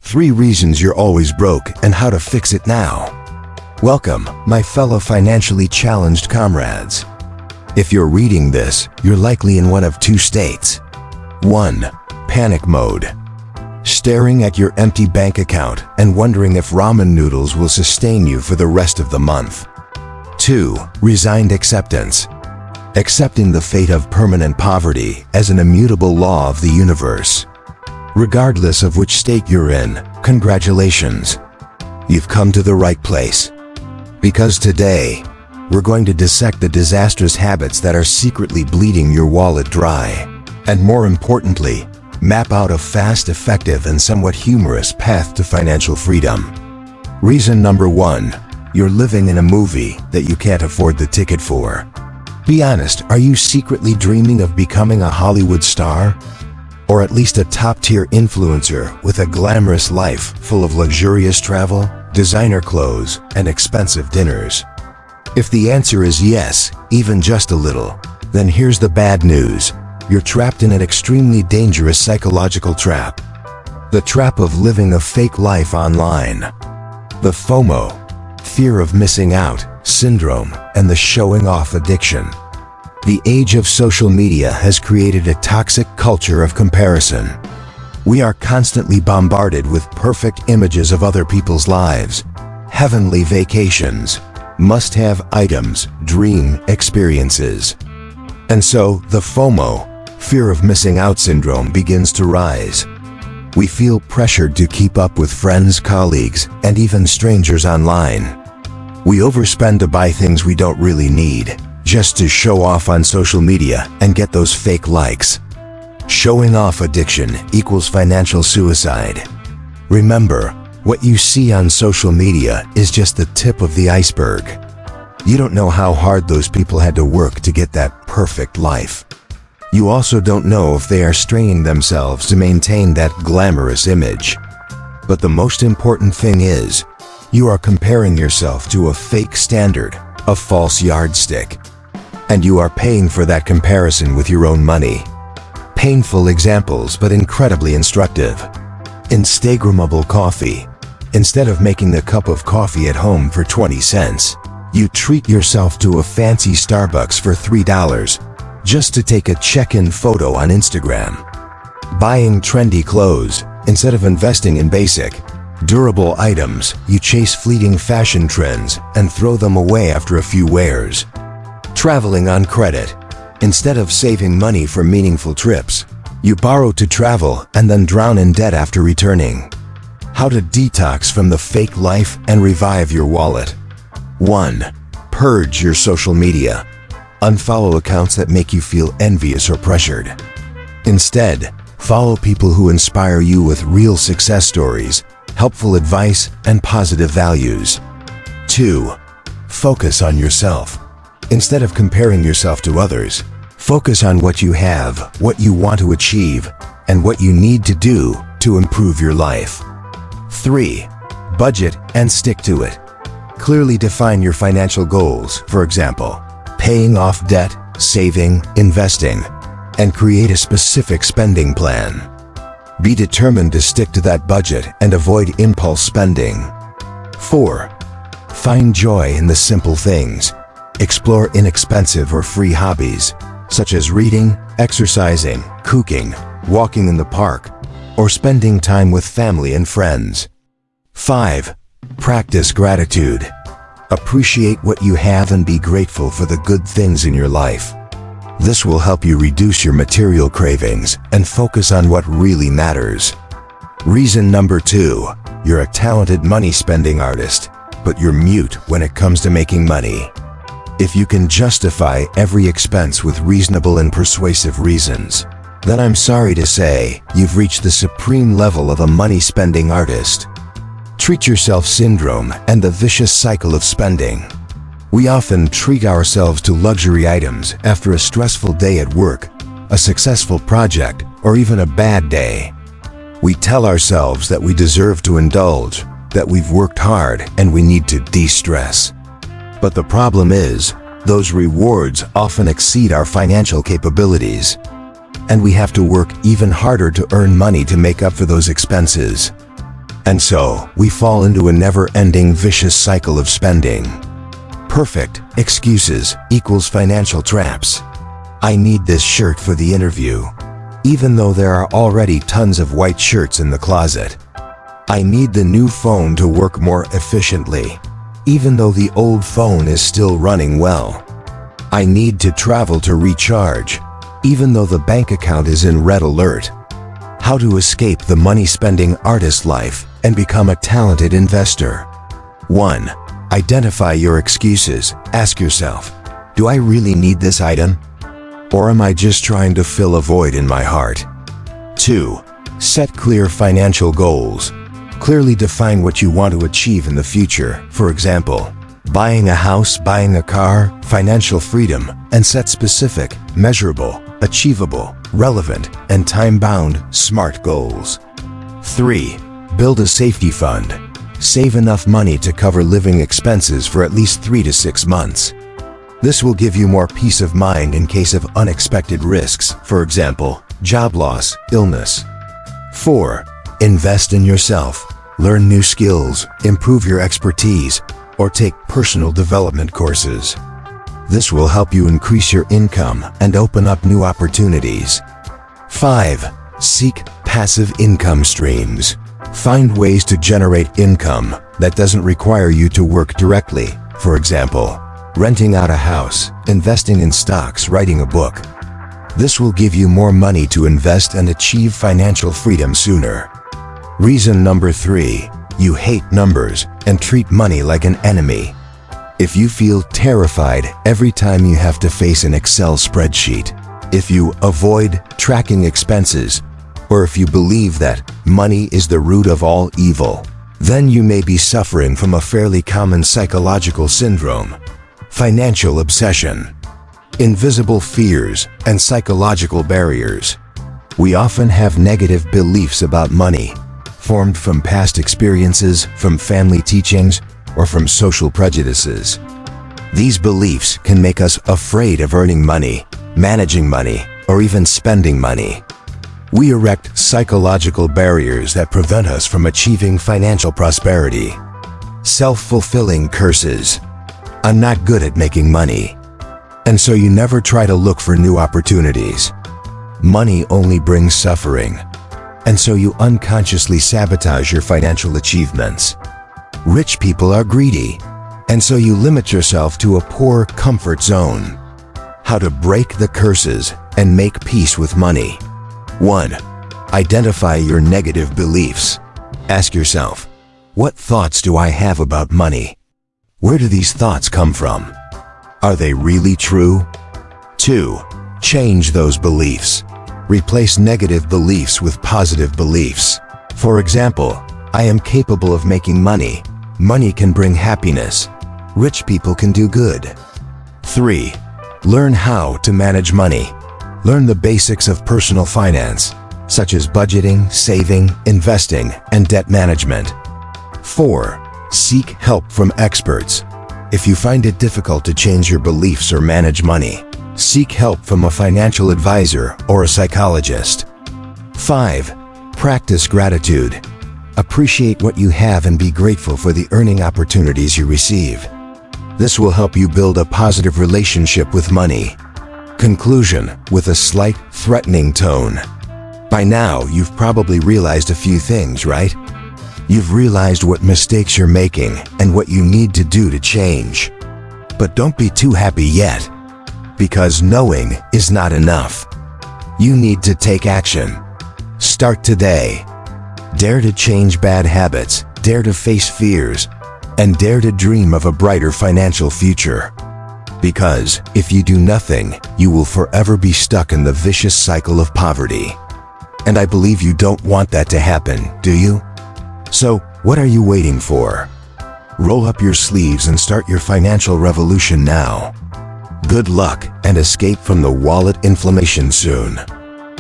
3 reasons you're always broke and how to fix it now. Welcome, my fellow financially challenged comrades. If you're reading this, you're likely in one of 2 states. 1. Panic mode. Staring at your empty bank account and wondering if ramen noodles will sustain you for the rest of the month. 2. Resigned acceptance. Accepting the fate of permanent poverty as an immutable law of the universe. Regardless of which state you're in, congratulations. You've come to the right place. Because today, we're going to dissect the disastrous habits that are secretly bleeding your wallet dry. And more importantly, map out a fast, effective, and somewhat humorous path to financial freedom. Reason number 1. You're living in a movie that you can't afford the ticket for. Be honest, are you secretly dreaming of becoming a Hollywood star? Or at least a top-tier influencer with a glamorous life full of luxurious travel, designer clothes, and expensive dinners? If the answer is yes, even just a little, then here's the bad news. You're trapped in an extremely dangerous psychological trap. The trap of living a fake life online. The FOMO, fear of missing out, syndrome, and the showing off addiction. The age of social media has created a toxic culture of comparison. We are constantly bombarded with perfect images of other people's lives, heavenly vacations, must-have items, dream experiences. And so, the FOMO, fear of missing out syndrome, begins to rise. We feel pressured to keep up with friends, colleagues, and even strangers online. We overspend to buy things we don't really need, just to show off on social media and get those fake likes. Showing off addiction equals financial suicide. Remember, what you see on social media is just the tip of the iceberg. You don't know how hard those people had to work to get that perfect life. You also don't know if they are straining themselves to maintain that glamorous image. But the most important thing is, you are comparing yourself to a fake standard, a false yardstick. And you are paying for that comparison with your own money. Painful examples, but incredibly instructive. Instagrammable coffee. Instead of making a cup of coffee at home for 20 cents, you treat yourself to a fancy Starbucks for $3 just to take a check-in photo on Instagram. Buying trendy clothes. Instead of investing in basic, durable items, you chase fleeting fashion trends and throw them away after a few wears. Traveling on credit. Instead of saving money for meaningful trips, you borrow to travel and then drown in debt after returning. How to detox from the fake life and revive your wallet. 1. Purge your social media. Unfollow accounts that make you feel envious or pressured. Instead, follow people who inspire you with real success stories, helpful advice, and positive values. 2. Focus on yourself. Instead of comparing yourself to others, focus on what you have, what you want to achieve, and what you need to do to improve your life. 3. Budget and stick to it. Clearly define your financial goals, for example, paying off debt, saving, investing, and create a specific spending plan. Be determined to stick to that budget and avoid impulse spending. 4. Find joy in the simple things. Explore inexpensive or free hobbies, such as reading, exercising, cooking, walking in the park, or spending time with family and friends. 5. Practice gratitude. Appreciate what you have and be grateful for the good things in your life. This will help you reduce your material cravings and focus on what really matters. Reason number 2. You're a talented money-spending artist, but you're mute when it comes to making money. If you can justify every expense with reasonable and persuasive reasons, then I'm sorry to say, you've reached the supreme level of a money-spending artist. Treat yourself syndrome and the vicious cycle of spending. We often treat ourselves to luxury items after a stressful day at work, a successful project, or even a bad day. We tell ourselves that we deserve to indulge, that we've worked hard and we need to de-stress. But the problem is, those rewards often exceed our financial capabilities. And we have to work even harder to earn money to make up for those expenses. And so, we fall into a never-ending vicious cycle of spending. Perfect excuses equals financial traps. I need this shirt for the interview, even though there are already tons of white shirts in the closet. I need the new phone to work more efficiently, even though the old phone is still running well. I need to travel to recharge, even though the bank account is in red alert. How to escape the money-spending artist life and become a talented investor. 1. Identify your excuses. Ask yourself, do I really need this item? Or am I just trying to fill a void in my heart? 2. Set clear financial goals. Clearly define what you want to achieve in the future. For example, buying a house, buying a car, financial freedom, and set specific, measurable, achievable, relevant, and time-bound, SMART goals. 3. Build a safety fund. Save enough money to cover living expenses for at least 3 to 6 months. This will give you more peace of mind in case of unexpected risks, for example, job loss, illness. 4. Invest in yourself. Learn new skills, improve your expertise, or take personal development courses. This will help you increase your income and open up new opportunities. 5. Seek passive income streams. Find ways to generate income that doesn't require you to work directly. For example, renting out a house, investing in stocks, writing a book. This will give you more money to invest and achieve financial freedom sooner. Reason number 3. You hate numbers and treat money like an enemy. If you feel terrified every time you have to face an Excel spreadsheet, if you avoid tracking expenses, or if you believe that money is the root of all evil, then you may be suffering from a fairly common psychological syndrome: financial obsession. Invisible fears and psychological barriers. We often have negative beliefs about money, formed from past experiences, from family teachings, or from social prejudices. These beliefs can make us afraid of earning money, managing money, or even spending money. We erect psychological barriers that prevent us from achieving financial prosperity. Self-fulfilling curses. I'm not good at making money. And so you never try to look for new opportunities. Money only brings suffering. And so you unconsciously sabotage your financial achievements. Rich people are greedy, and so you limit yourself to a poor comfort zone. How to break the curses and make peace with money. 1. Identify your negative beliefs. Ask yourself, what thoughts do I have about money? Where do these thoughts come from? Are they really true? 2. Change those beliefs. Replace negative beliefs with positive beliefs. For example, I am capable of making money. Money can bring happiness. Rich people can do good. 3. Learn how to manage money. Learn the basics of personal finance, such as budgeting, saving, investing, and debt management. 4. Seek help from experts. If you find it difficult to change your beliefs or manage money, seek help from a financial advisor or a psychologist. 5. Practice gratitude. Appreciate what you have and be grateful for the earning opportunities you receive. This will help you build a positive relationship with money. Conclusion, with a slight, threatening tone. By now, you've probably realized a few things, right? You've realized what mistakes you're making and what you need to do to change. But don't be too happy yet, because knowing is not enough. You need to take action. Start today. Dare to change bad habits, dare to face fears, and dare to dream of a brighter financial future. Because if you do nothing, you will forever be stuck in the vicious cycle of poverty. And I believe you don't want that to happen, do you? So, what are you waiting for? Roll up your sleeves and start your financial revolution now. Good luck and escape from the wallet inflammation soon.